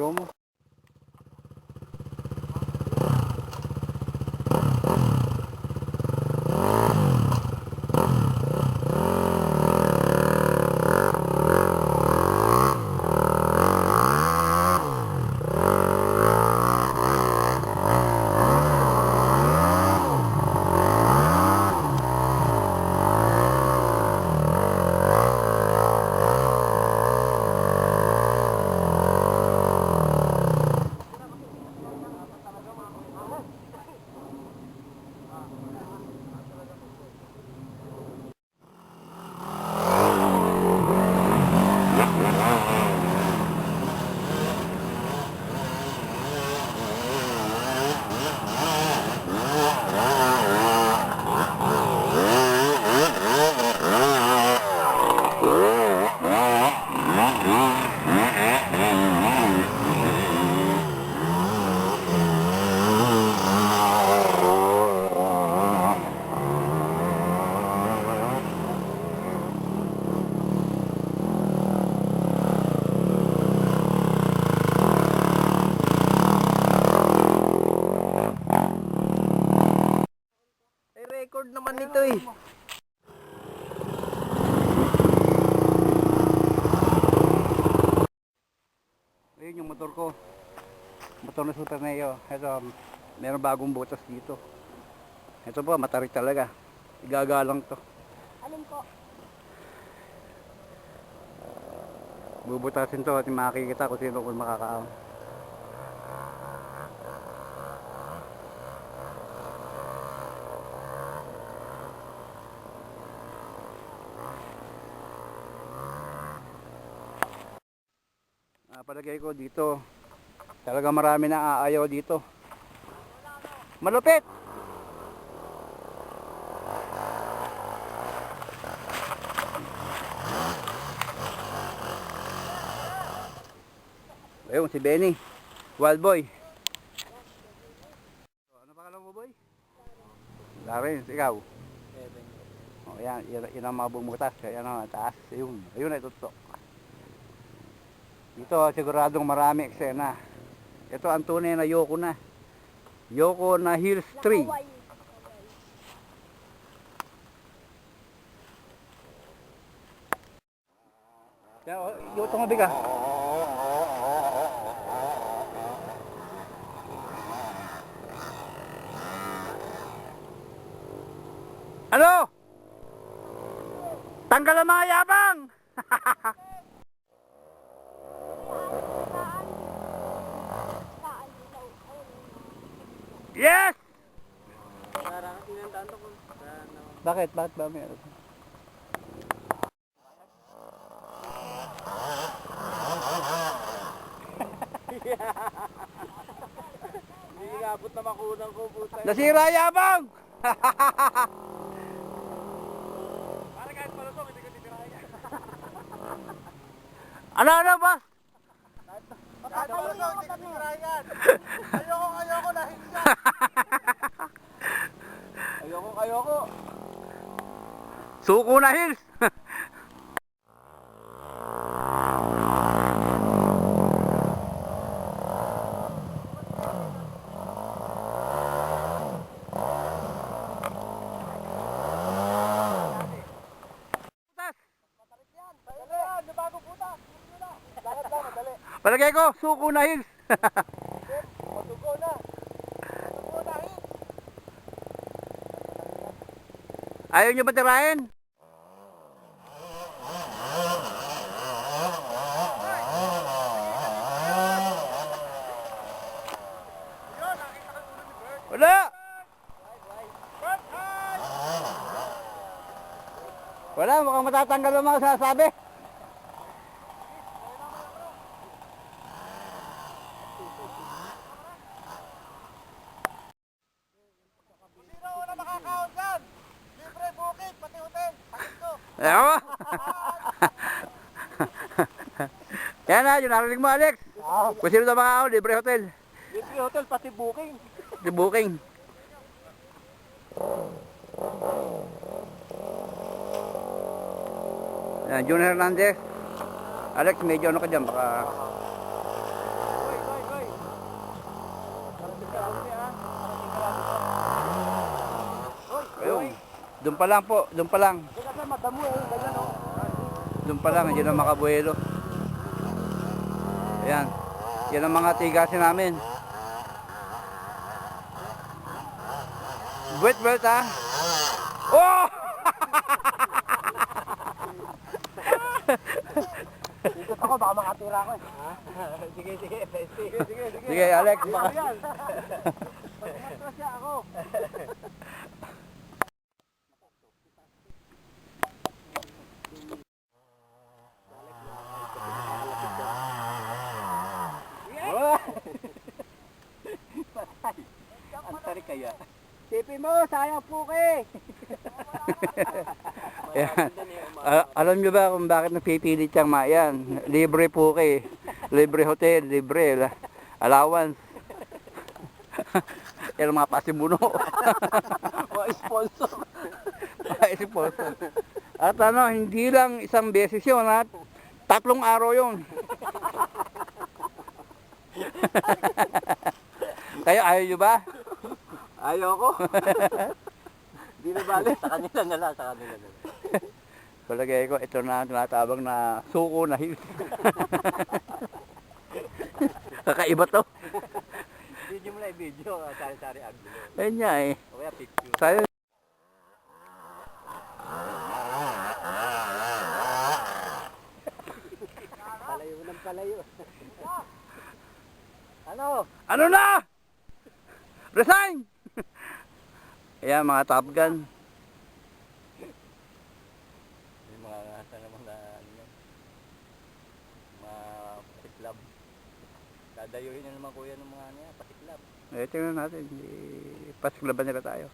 ayaw mo. Record naman ito eh. Ayun yung motor ko. Motor na Super Neo. Ito, meron bagong butas dito. Ito po, matarik talaga. Igagalang to. Alin po? Bubutasin to at makikita kung sino kung makakaam. Palagay ko dito talaga marami na aayaw dito. Malupit. Ayun si Benny, Wild Boy. Ano pangalan mo, boy? Larin, ikaw. Oh, yan ang mga bumutas, yan ang taas, ayun na itutok. Dito siguradong marami eksena. Ito ang tunay na Yoko na. Yoko na Hills 3. Yung tumabi ka. Ano? Tanggal ang mga yabang! Yes! Bakit? Bakit ba meron? Hindi nga na makunang ko puta. Nasira yabang! Para kahit palusok, hindi ko titirahin. Ano ba? Patatayo yung ako kami. Ayoko na hindi yan. Ayoko. Suko na Hills! Palagay ko, suko na Hills! Matugo na. Ayaw nyo ba tirahin? Wala! Wala, mukhang matatanggal ang mga sasabi. Ayaw! Yan na, yung narinig mo, Alex. Kung sino na mga ako, libre hotel. Libre hotel, pati booking. Libre booking. Yan, Junior Hernandez. Alex, medyo ano ka dyan, baka... Doon pa lang po, doon pa lang. Hindi kasi madamo eh, ganyan o. Doon pa lang, yun ang makabuelo. Ayan. Yan ang mga tigasin namin. Wait, ha? Oh! Ikot ako, baka makatira ako eh. Sige, sige. Sige, Alex. Baka... Yan. Pagmatras siya ako. Ang tarik kaya. Sipin mo, sayang po eh. Ayan. Alam nyo ba kung bakit napipilit siyang mayan? Libre po kay. Libre hotel, libre allowance. Yan ang mga pasimuno. Mga sponsor. Mga sponsor. At ano, hindi lang isang beses yun, ha? 3 araw yun. Kayo, ayaw nyo ba? Ayoko. Di na bali. Sa kanila na lang, sa kanila na lang. Palagay ko, ito na ang tinatabang na suko na hill. Kakaiba to. Video mo na i-video, sari-sari angulo. Ayun niya eh. O kaya picture. Sayo. Palayo ng palayo. Ano? Ano na? Resign! Ayan mga Top Gun. May mga nasa naman na ano yan. Mga pasiklab. Dadayuhin na naman kuya ng mga ano yan, pasiklab. Eh, tingnan natin. Pasiglaban nila tayo.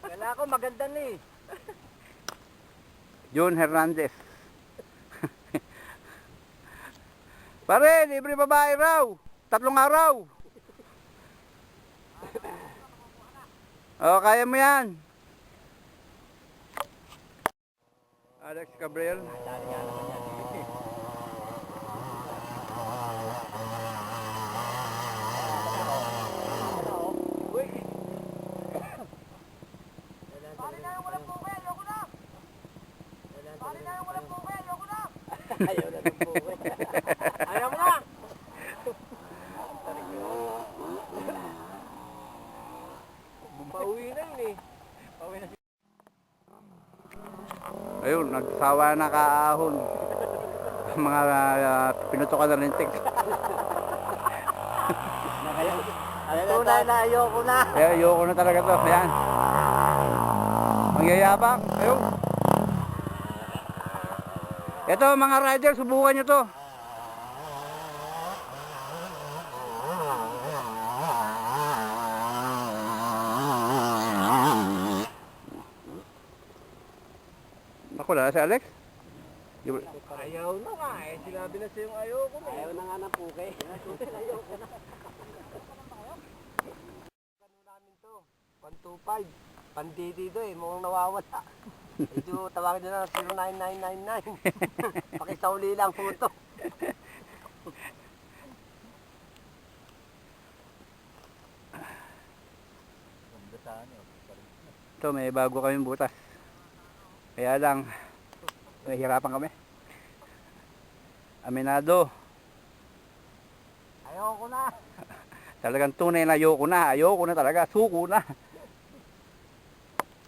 Kala ko maganda na eh. June Hernandez. Pare, libre babae raw. 3 araw. Oh, kaya mo yan. Alex Gabriel. Dali nga naman yan eh. Uy. Pare na yung walang buke, ayoko na. Pare na yung walang buke, ayoko na. Ayaw na ng buke. Ayaw mo na. Pauwi na yun eh. Pauwi na. Ayun, nagsawa na kaahon. Mga pinutukan na lintik. Tunay na ayoko na. Kaya ayoko na talaga to. Ayan. Mangyayabang. Ayun. Ito mga rider, subukan nyo to. Ako na si Alex. Ayaw na nga eh. Sinabi na sa'yo ayoko na. Ayaw na nga ng puke. Ayoko na. Ano namin to? 125. Pandidi to eh. Mukhang nawawala. Medyo tawagin nyo na 09999. Pakisauli lang po to. Ito, may bago kaming butas. Kaya lang, nahihirapan kami. Aminado. Ayoko na. Talagang tunay na ayoko na. Ayoko na talaga. Suko na.